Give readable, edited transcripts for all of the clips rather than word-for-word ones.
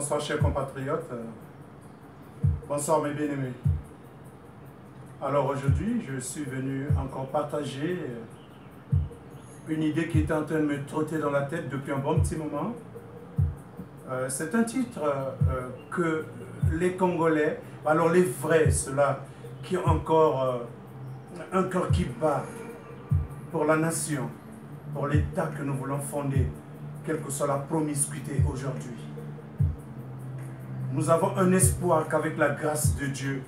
Bonsoir chers compatriotes, bonsoir mes bien-aimés. Alors aujourd'hui, je suis venu encore partager une idée qui était en train de me trotter dans la tête depuis un bon petit moment. C'est un titre que les Congolais, alors les vrais, ceux-là qui ont encore un cœur qui bat pour la nation, pour l'État que nous voulons fonder, quelle que soit la promiscuité aujourd'hui. Nous avons un espoir qu'avec la grâce de Dieu,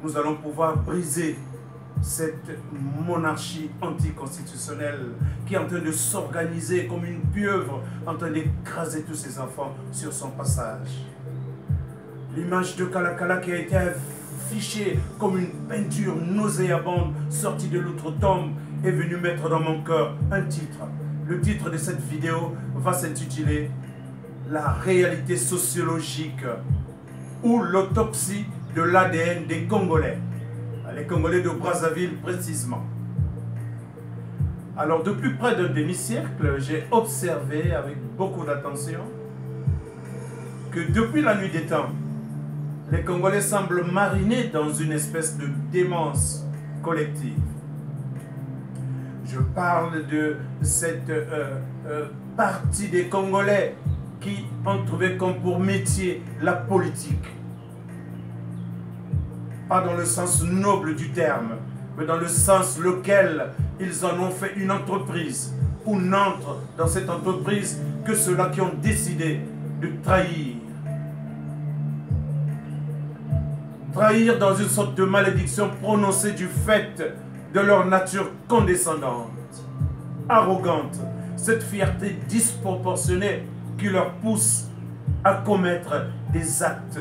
nous allons pouvoir briser cette monarchie anticonstitutionnelle qui est en train de s'organiser comme une pieuvre, en train d'écraser tous ses enfants sur son passage. L'image de Kalakala qui a été affichée comme une peinture nauséabonde sortie de l'outre-tombe est venue mettre dans mon cœur un titre. Le titre de cette vidéo va s'intituler « La réalité sociologique » ou l'autopsie de l'ADN des Congolais. Les Congolais de Brazzaville précisément. Alors depuis près d'un demi-siècle, j'ai observé avec beaucoup d'attention que depuis la nuit des temps, les Congolais semblent marinés dans une espèce de démence collective. Je parle de cette partie des Congolais qui ont trouvé comme pour métier la politique. Pas dans le sens noble du terme, mais dans le sens lequel ils en ont fait une entreprise, où n'entrent dans cette entreprise que ceux-là qui ont décidé de trahir. Trahir dans une sorte de malédiction prononcée du fait de leur nature condescendante, arrogante, cette fierté disproportionnée qui leur pousse à commettre des actes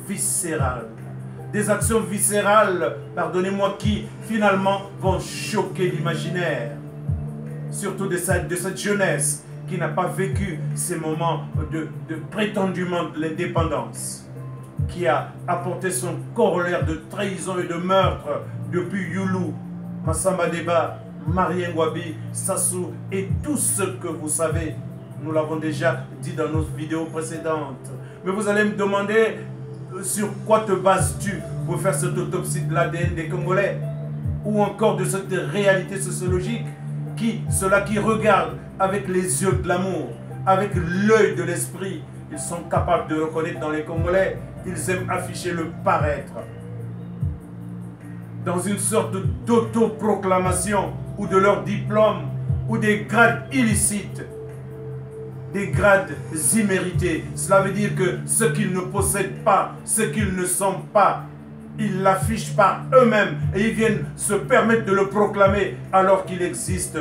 viscéraux. Des actions viscérales, pardonnez-moi, qui finalement vont choquer l'imaginaire. Surtout de cette jeunesse qui n'a pas vécu ces moments de prétendument de l'indépendance, qui a apporté son corollaire de trahison et de meurtre depuis Youlou, Massamba Deba, Marien Ngouabi, Sassou et tout ce que vous savez. Nous l'avons déjà dit dans nos vidéos précédentes. Mais vous allez me demander sur quoi te bases-tu pour faire cette autopsie de l'ADN des Congolais? Ou encore de cette réalité sociologique ceux-là qui regardent avec les yeux de l'amour, avec l'œil de l'esprit, ils sont capables de reconnaître dans les Congolais, ils aiment afficher le paraître. Dans une sorte d'autoproclamation ou de leur diplôme ou des grades illicites, des grades immérités. Cela veut dire que ce qu'ils ne possèdent pas, ce qu'ils ne sont pas, ils l'affichent par eux-mêmes et ils viennent se permettre de le proclamer alors qu'il existe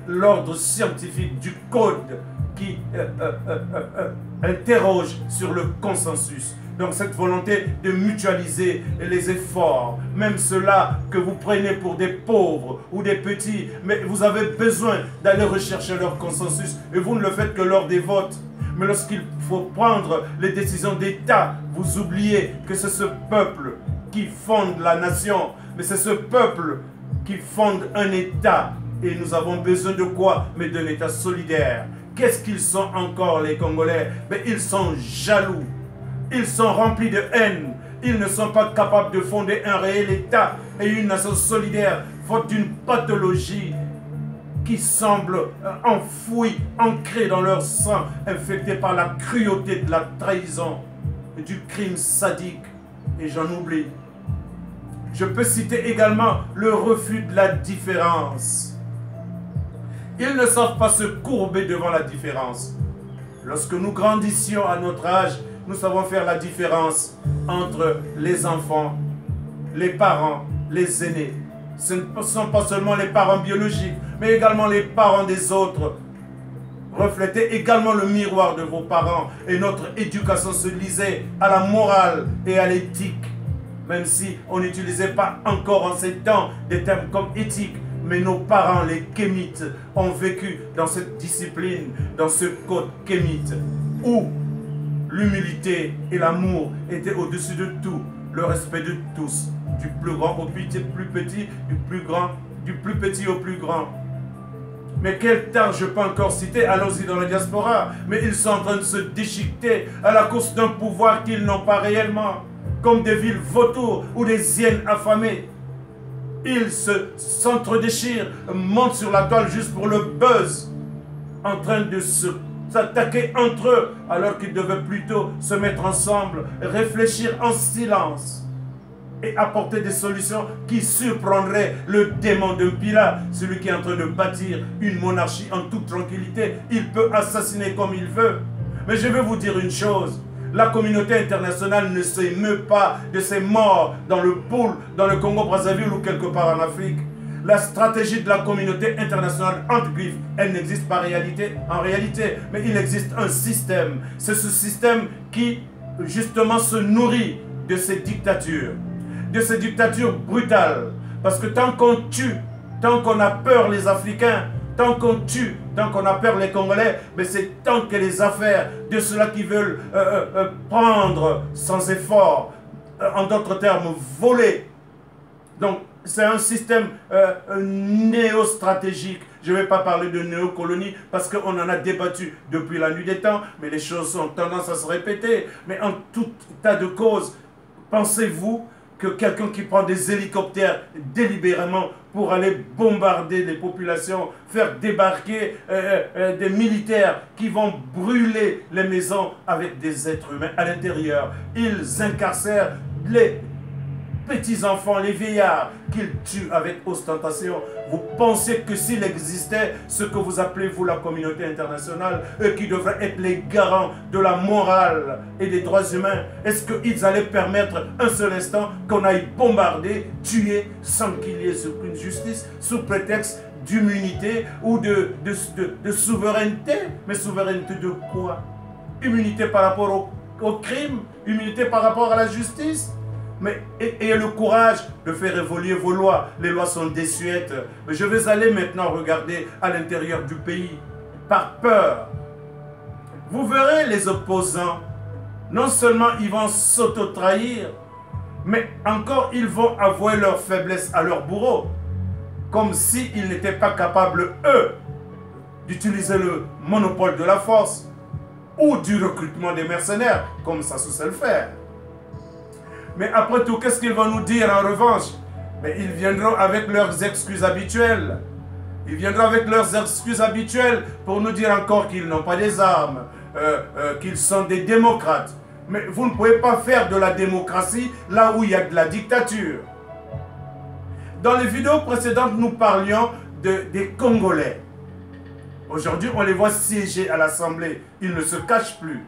l'ordre scientifique du code qui interroge sur le consensus. Donc cette volonté de mutualiser les efforts, même ceux-là que vous prenez pour des pauvres ou des petits, mais vous avez besoin d'aller rechercher leur consensus et vous ne le faites que lors des votes. Mais lorsqu'il faut prendre les décisions d'État, vous oubliez que c'est ce peuple qui fonde la nation, mais c'est ce peuple qui fonde un État. Et nous avons besoin de quoi? Mais d'un État solidaire. Qu'est-ce qu'ils sont encore les Congolais? Mais ils sont jaloux. Ils sont remplis de haine. Ils ne sont pas capables de fonder un réel État et une nation solidaire, faute d'une pathologie qui semble enfouie, ancrée dans leur sang, infectée par la cruauté de la trahison et du crime sadique. Et j'en oublie. Je peux citer également le refus de la différence. Ils ne savent pas se courber devant la différence. Lorsque nous grandissions à notre âge, nous savons faire la différence entre les enfants, les parents, les aînés. Ce ne sont pas seulement les parents biologiques, mais également les parents des autres. Reflétez également le miroir de vos parents. Et notre éducation se lisait à la morale et à l'éthique. Même si on n'utilisait pas encore en ces temps des termes comme éthique. Mais nos parents, les kémites, ont vécu dans cette discipline, dans ce code kémite, où l'humilité et l'amour étaient au-dessus de tout, le respect de tous, du plus grand au plus petit, du plus petit au plus grand. Mais quel temps je peux encore citer? Allons-y dans la diaspora. Mais ils sont en train de se déchiqueter à la course d'un pouvoir qu'ils n'ont pas réellement. Comme des villes vautours ou des hyènes affamées. Ils s'entre-déchirent, montent sur la toile juste pour le buzz. En train de s'attaquer entre eux, alors qu'ils devaient plutôt se mettre ensemble, réfléchir en silence et apporter des solutions qui surprendraient le démon de Pilate, celui qui est en train de bâtir une monarchie en toute tranquillité. Il peut assassiner comme il veut. Mais je vais vous dire une chose, la communauté internationale ne s'émeut pas de ces morts dans le Pool, dans le Congo-Brazzaville ou quelque part en Afrique. La stratégie de la communauté internationale, entre griffes, elle n'existe pas en réalité, mais il existe un système. C'est ce système qui, justement, se nourrit de ces dictatures brutales. Parce que tant qu'on tue, tant qu'on a peur les Africains, tant qu'on tue, tant qu'on a peur les Congolais, mais c'est tant que les affaires de ceux-là qui veulent prendre sans effort, en d'autres termes, voler. Donc, c'est un système néo-stratégique. Je ne vais pas parler de néocolonie parce qu'on en a débattu depuis la nuit des temps, mais les choses ont tendance à se répéter. Mais en tout tas de causes, pensez-vous que quelqu'un qui prend des hélicoptères délibérément pour aller bombarder les populations, faire débarquer des militaires qui vont brûler les maisons avec des êtres humains à l'intérieur, ils incarcèrent les petits-enfants, les vieillards qu'ils tuent avec ostentation. Vous pensez que s'il existait ce que vous appelez, vous, la communauté internationale, eux qui devraient être les garants de la morale et des droits humains, est-ce qu'ils allaient permettre un seul instant qu'on aille bombarder, tuer, sans qu'il y ait aucune justice, sous prétexte d'immunité ou de souveraineté? Mais souveraineté de quoi? Immunité par rapport au crime? Immunité par rapport à la justice? Mais ayez le courage de faire évoluer vos lois. Les lois sont désuètes. Mais je vais aller maintenant regarder à l'intérieur du pays. Par peur. Vous verrez les opposants. Non seulement ils vont s'auto-trahir, mais encore ils vont avouer leur faiblesse à leur bourreau. Comme s'ils n'étaient pas capables, eux, d'utiliser le monopole de la force ou du recrutement des mercenaires, comme ça se sait le faire. Mais après tout, qu'est-ce qu'ils vont nous dire en revanche? Mais ils viendront avec leurs excuses habituelles. Ils viendront avec leurs excuses habituelles pour nous dire encore qu'ils n'ont pas des armes, qu'ils sont des démocrates. Mais vous ne pouvez pas faire de la démocratie là où il y a de la dictature. Dans les vidéos précédentes, nous parlions des Congolais. Aujourd'hui, on les voit siéger à l'Assemblée. Ils ne se cachent plus.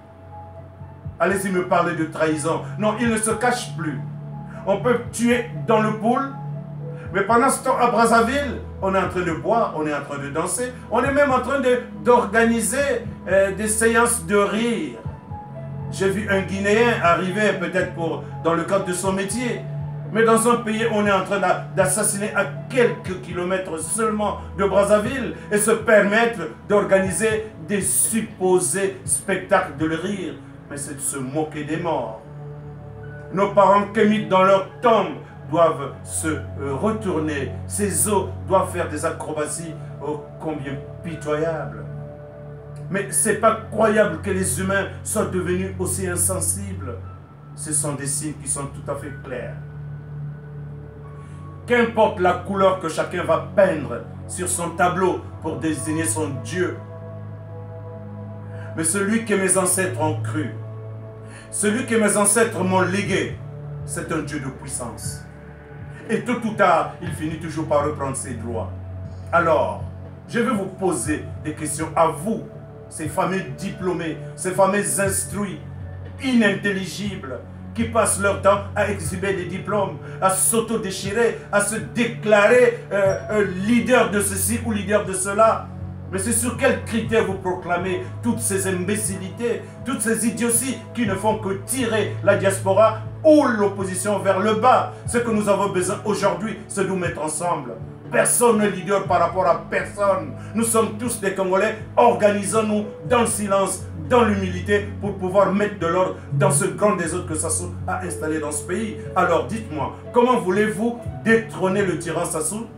Allez-y me parler de trahison. Non, ils ne se cachent plus. On peut tuer dans le pool, mais pendant ce temps, à Brazzaville, on est en train de boire, on est en train de danser, on est même en train d'organiser des séances de rire. J'ai vu un Guinéen arriver peut-être dans le cadre de son métier, mais dans un pays, on est en train d'assassiner à quelques kilomètres seulement de Brazzaville et se permettre d'organiser des supposés spectacles de rire. Mais c'est de se moquer des morts. Nos parents kémites dans leur tombe doivent se retourner. Ces os doivent faire des acrobaties ô combien pitoyables. Mais ce n'est pas croyable que les humains soient devenus aussi insensibles. Ce sont des signes qui sont tout à fait clairs. Qu'importe la couleur que chacun va peindre sur son tableau pour désigner son Dieu, mais celui que mes ancêtres ont cru, celui que mes ancêtres m'ont légué, c'est un Dieu de puissance. Et tôt ou tard, il finit toujours par reprendre ses droits. Alors, je vais vous poser des questions à vous, ces fameux diplômés, ces fameux instruits, inintelligibles, qui passent leur temps à exhiber des diplômes, à s'auto-déchirer, à se déclarer leader de ceci ou leader de cela. Mais c'est sur quels critères vous proclamez toutes ces imbécilités, toutes ces idioties qui ne font que tirer la diaspora ou l'opposition vers le bas? Ce que nous avons besoin aujourd'hui, c'est de nous mettre ensemble. Personne n'est leader par rapport à personne. Nous sommes tous des Congolais. Organisons-nous dans le silence, dans l'humilité, pour pouvoir mettre de l'ordre dans ce grand désordre que Sassou a installé dans ce pays. Alors dites-moi, comment voulez-vous détrôner le tyran Sassou?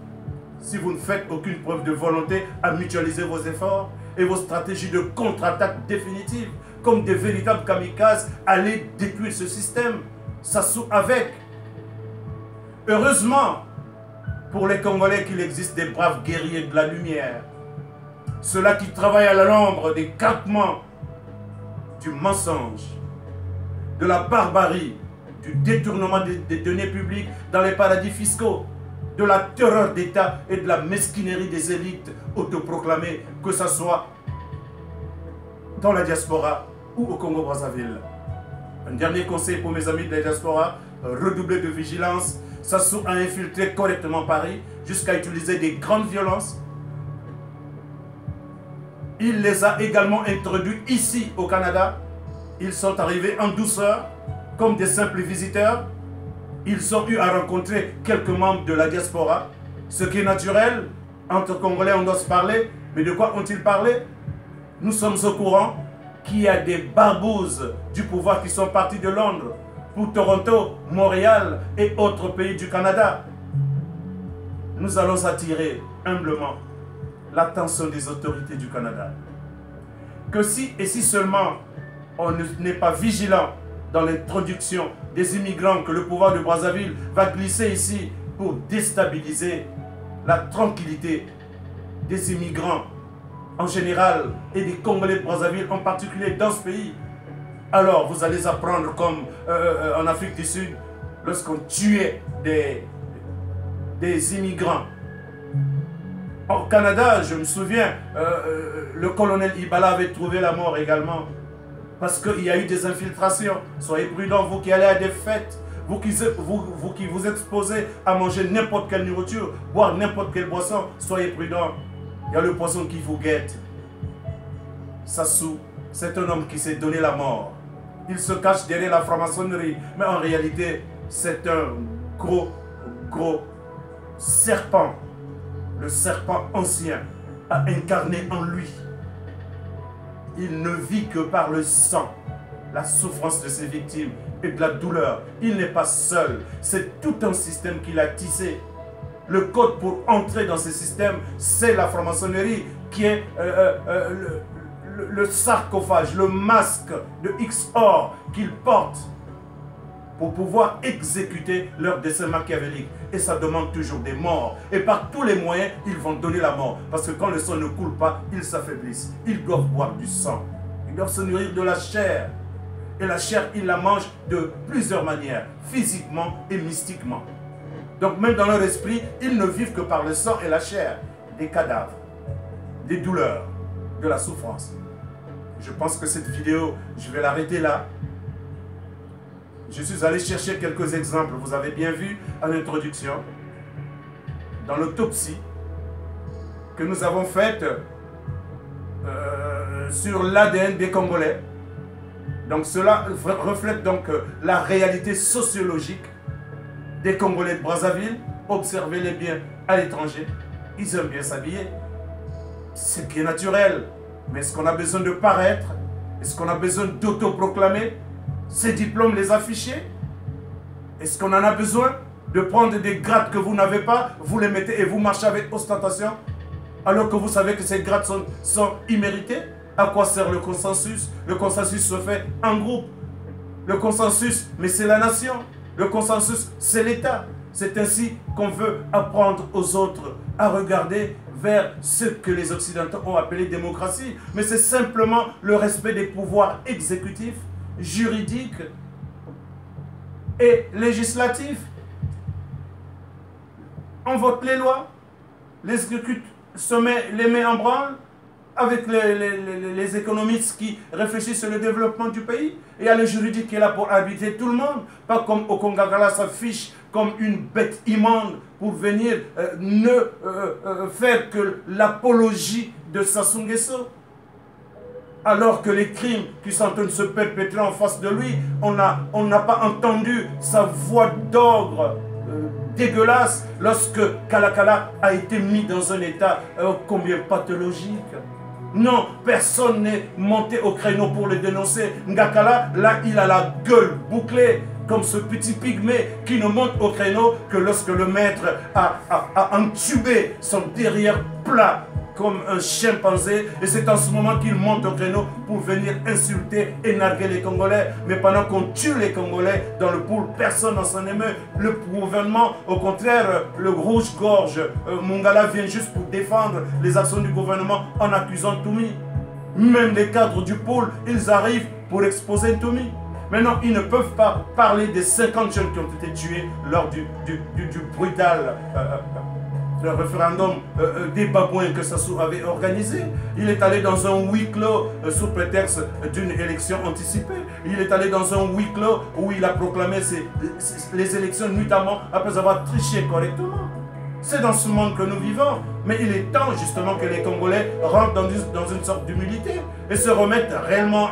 si vous ne faites aucune preuve de volonté à mutualiser vos efforts et vos stratégies de contre-attaque définitives, comme des véritables kamikazes, allez détruire ce système. Sassou avec. Heureusement, pour les Congolais, qu'il existe des braves guerriers de la lumière, ceux-là qui travaillent à l'ombre des craquements du mensonge, de la barbarie, du détournement des deniers publics dans les paradis fiscaux, de la terreur d'État et de la mesquinerie des élites autoproclamées, que ce soit dans la diaspora ou au Congo-Brazzaville. Un dernier conseil pour mes amis de la diaspora, redoubler de vigilance. Sassou a infiltré correctement Paris jusqu'à utiliser des grandes violences. Il les a également introduits ici au Canada. Ils sont arrivés en douceur, comme des simples visiteurs. Ils ont eu à rencontrer quelques membres de la diaspora. Ce qui est naturel, entre Congolais on doit se parler. Mais de quoi ont-ils parlé? Nous sommes au courant qu'il y a des barbouzes du pouvoir qui sont partis de Londres pour Toronto, Montréal et autres pays du Canada. Nous allons attirer humblement l'attention des autorités du Canada. Que si et si seulement on n'est pas vigilant dans l'introduction des immigrants que le pouvoir de Brazzaville va glisser ici pour déstabiliser la tranquillité des immigrants en général et des Congolais de Brazzaville en particulier dans ce pays, alors vous allez apprendre comme en Afrique du Sud, lorsqu'on tuait des immigrants. Au Canada, je me souviens, le colonel Ibala avait trouvé la mort également. Parce qu'il y a eu des infiltrations. Soyez prudents, vous qui allez à des fêtes, vous qui vous exposez à manger n'importe quelle nourriture, boire n'importe quelle boisson, soyez prudents. Il y a le poisson qui vous guette. Sassou, c'est un homme qui s'est donné la mort. Il se cache derrière la franc-maçonnerie. Mais en réalité, c'est un gros serpent. Le serpent ancien a incarné en lui. Il ne vit que par le sang, la souffrance de ses victimes et de la douleur. Il n'est pas seul. C'est tout un système qu'il a tissé. Le code pour entrer dans ce système, c'est la franc-maçonnerie qui est le sarcophage, le masque de XOR qu'ils portent pour pouvoir exécuter leur dessein machiavélique. Et ça demande toujours des morts. Et par tous les moyens, ils vont donner la mort. Parce que quand le sang ne coule pas, ils s'affaiblissent. Ils doivent boire du sang. Ils doivent se nourrir de la chair. Et la chair, ils la mangent de plusieurs manières, physiquement et mystiquement. Donc même dans leur esprit, ils ne vivent que par le sang et la chair. Des cadavres, des douleurs, de la souffrance. Je pense que cette vidéo, je vais l'arrêter là. Je suis allé chercher quelques exemples, vous avez bien vu à l'introduction, dans l'autopsie que nous avons faite sur l'ADN des Congolais. Donc cela reflète donc la réalité sociologique des Congolais de Brazzaville. Observez-les bien à l'étranger, ils aiment bien s'habiller. C'est bien naturel, mais est-ce qu'on a besoin de paraître? Est-ce qu'on a besoin d'autoproclamer ces diplômes, les afficher? Est-ce qu'on en a besoin de prendre des grades que vous n'avez pas, vous les mettez et vous marchez avec ostentation, alors que vous savez que ces grades sont immérités? À quoi sert le consensus? Le consensus se fait en groupe. Le consensus, mais c'est la nation. Le consensus, c'est l'État. C'est ainsi qu'on veut apprendre aux autres à regarder vers ce que les Occidentaux ont appelé démocratie. Mais c'est simplement le respect des pouvoirs exécutifs, juridiques et législatifs. On vote les lois, l'exécutif les met en branle avec les économistes qui réfléchissent sur le développement du pays. Et il y a le juridique qui est là pour arbitrer tout le monde, pas comme au Congagala s'affiche comme une bête immonde pour venir faire que l'apologie de Sassou Nguesso. Alors que les crimes qui sont en train de se perpétrer en face de lui, on n'a pas entendu sa voix d'ogre dégueulasse lorsque Kalakala a été mis dans un état combien pathologique. Non, personne n'est monté au créneau pour le dénoncer. Ngakala, là, il a la gueule bouclée. comme ce petit pygmée qui ne monte au créneau que lorsque le maître a entubé son derrière plat comme un chimpanzé, et c'est en ce moment qu'il monte au créneau pour venir insulter et narguer les Congolais. Mais pendant qu'on tue les Congolais dans le pool, personne n'en s'en émeut. Le gouvernement, au contraire, le rouge-gorge, Mongala vient juste pour défendre les actions du gouvernement en accusant Toumi. Même les cadres du pôle, ils arrivent pour exposer Toumi. Maintenant, ils ne peuvent pas parler des 50 jeunes qui ont été tués lors du brutal le référendum des Babouins que Sassou avait organisé. Il est allé dans un huis clos sous prétexte d'une élection anticipée. Il est allé dans un huis clos où il a proclamé les élections nuitamment après avoir triché correctement. C'est dans ce monde que nous vivons. Mais il est temps justement que les Congolais rentrent dans une sorte d'humilité et se remettent réellement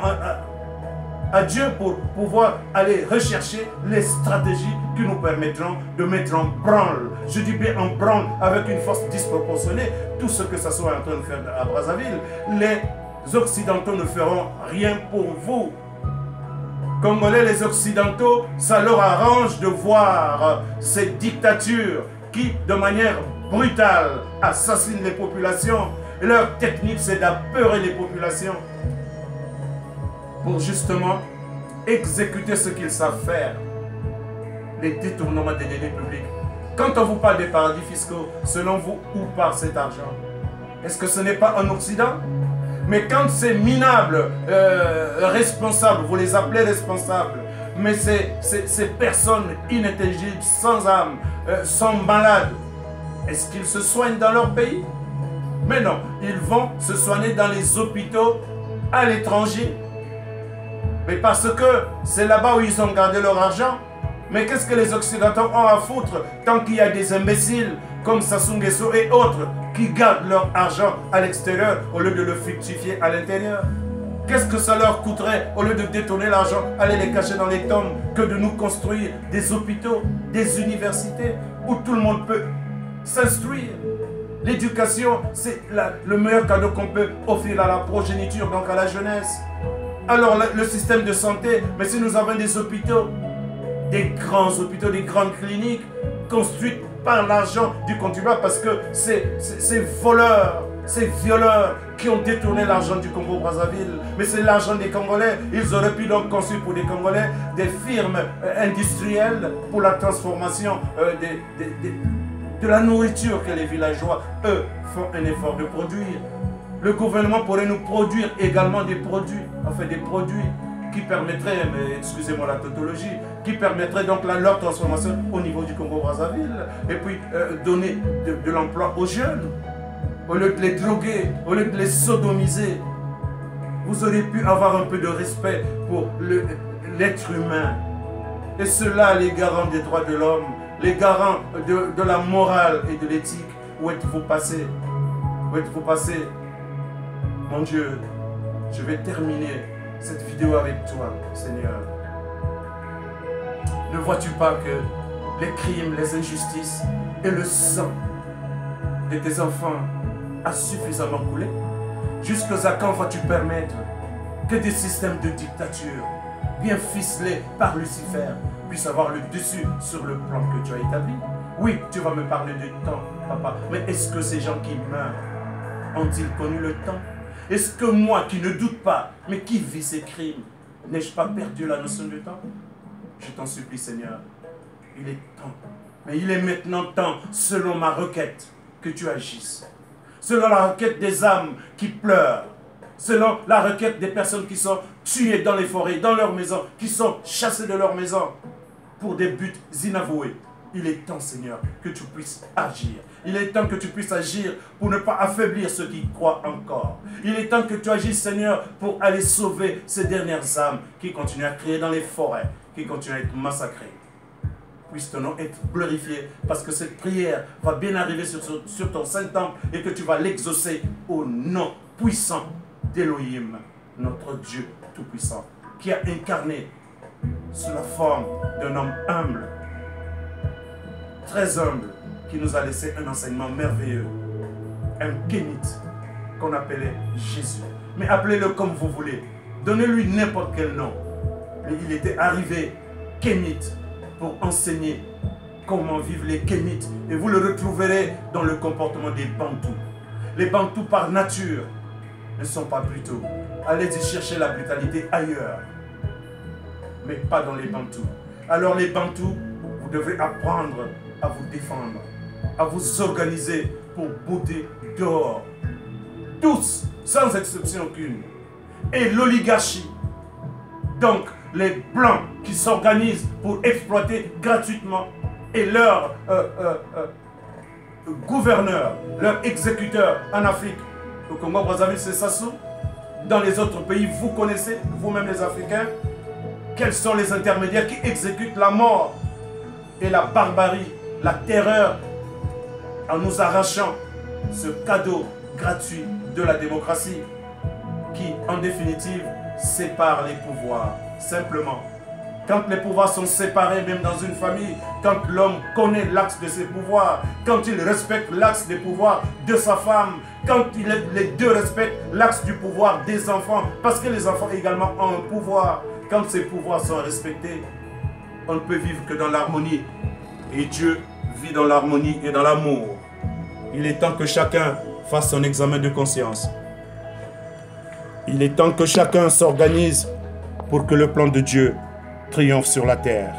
à Dieu pour pouvoir aller rechercher les stratégies qui nous permettront de mettre en branle, je dis bien en branle, avec une force disproportionnée, tout ce que ça soit en train de faire à Brazzaville. Les Occidentaux ne feront rien pour vous. Congolais, les Occidentaux, ça leur arrange de voir ces dictatures qui, de manière brutale, assassinent les populations. Leur technique, c'est d'apeurer les populations pour justement exécuter ce qu'ils savent faire, les détournements des deniers publics. Quand on vous parle des paradis fiscaux, selon vous, où part cet argent? Est-ce que ce n'est pas en Occident? Mais quand ces minables responsables, vous les appelez responsables, mais ces personnes inintelligibles, sans âme, sont malades, est-ce qu'ils se soignent dans leur pays? Mais non, ils vont se soigner dans les hôpitaux à l'étranger. Mais parce que c'est là-bas où ils ont gardé leur argent. Mais qu'est-ce que les Occidentaux ont à foutre tant qu'il y a des imbéciles comme Sassou Nguesso et autres qui gardent leur argent à l'extérieur au lieu de le fructifier à l'intérieur? Qu'est-ce que ça leur coûterait au lieu de détourner l'argent, aller les cacher dans les tombes, que de nous construire des hôpitaux, des universités où tout le monde peut s'instruire? L'éducation, c'est le meilleur cadeau qu'on peut offrir à la progéniture, donc à la jeunesse. Alors le système de santé, mais si nous avons des hôpitaux, des grands hôpitaux, des grandes cliniques construites par l'argent du contribuable, parce que ces voleurs, ces violeurs qui ont détourné l'argent du Congo-Brazzaville, mais c'est l'argent des Congolais. Ils auraient pu donc construire pour des Congolais des firmes industrielles pour la transformation de la nourriture que les villageois, eux, font un effort de produire. Le gouvernement pourrait nous produire également des produits, enfin des produits qui permettraient, mais excusez-moi la tautologie, qui permettraient donc leur transformation au niveau du Congo-Brazzaville, et puis donner de l'emploi aux jeunes, au lieu de les droguer, au lieu de les sodomiser. Vous auriez pu avoir un peu de respect pour l'être humain. Et ceux-là, les garants des droits de l'homme, les garants de la morale et de l'éthique, où êtes-vous passés? Où êtes-vous passés? Mon Dieu, je vais terminer cette vidéo avec toi, Seigneur. Ne vois-tu pas que les crimes, les injustices et le sang de tes enfants a suffisamment coulé? Jusqu'à quand vas-tu permettre que des systèmes de dictature bien ficelés par Lucifer puissent avoir le dessus sur le plan que tu as établi? Oui, tu vas me parler du temps, papa, mais est-ce que ces gens qui meurent ont-ils connu le temps? Est-ce que moi, qui ne doute pas, mais qui vis ces crimes, n'ai-je pas perdu la notion de temps? Je t'en supplie, Seigneur, il est temps. Mais il est maintenant temps, selon ma requête, que tu agisses. Selon la requête des âmes qui pleurent, selon la requête des personnes qui sont tuées dans les forêts, dans leurs maisons, qui sont chassées de leurs maisons pour des buts inavoués. Il est temps, Seigneur, que tu puisses agir. Il est temps que tu puisses agir pour ne pas affaiblir ceux qui croient encore. Il est temps que tu agisses, Seigneur, pour aller sauver ces dernières âmes qui continuent à crier dans les forêts, qui continuent à être massacrées. Puisse ton nom être glorifié, parce que cette prière va bien arriver sur ton Saint-Temple et que tu vas l'exaucer au nom puissant d'Élohim, notre Dieu Tout-Puissant, qui a incarné sous la forme d'un homme humble, très humble, qui nous a laissé un enseignement merveilleux, un kénite qu'on appelait Jésus. Mais appelez-le comme vous voulez, donnez-lui n'importe quel nom. Mais il était arrivé kémites pour enseigner comment vivent les Kémites. Et vous le retrouverez dans le comportement des Bantous. Les Bantous par nature ne sont pas brutaux. Allez-y chercher la brutalité ailleurs, mais pas dans les Bantous. Alors les Bantous, vous devrez apprendre à vous défendre, à vous organiser pour bouter dehors. Tous, sans exception aucune. Et l'oligarchie, donc les Blancs qui s'organisent pour exploiter gratuitement, et leurs gouverneurs, leurs exécuteurs en Afrique. Au Congo-Brazzaville, c'est Sassou. Dans les autres pays, vous connaissez, vous-même les Africains, quels sont les intermédiaires qui exécutent la mort et la barbarie, la terreur, en nous arrachant ce cadeau gratuit de la démocratie qui, en définitive, sépare les pouvoirs, simplement. Quand les pouvoirs sont séparés, même dans une famille, quand l'homme connaît l'axe de ses pouvoirs, quand il respecte l'axe des pouvoirs de sa femme, quand les deux respectent l'axe du pouvoir des enfants, parce que les enfants également ont un pouvoir. Quand ces pouvoirs sont respectés, on ne peut vivre que dans l'harmonie. Et Dieu vit dans l'harmonie et dans l'amour. Il est temps que chacun fasse son examen de conscience. Il est temps que chacun s'organise pour que le plan de Dieu triomphe sur la terre.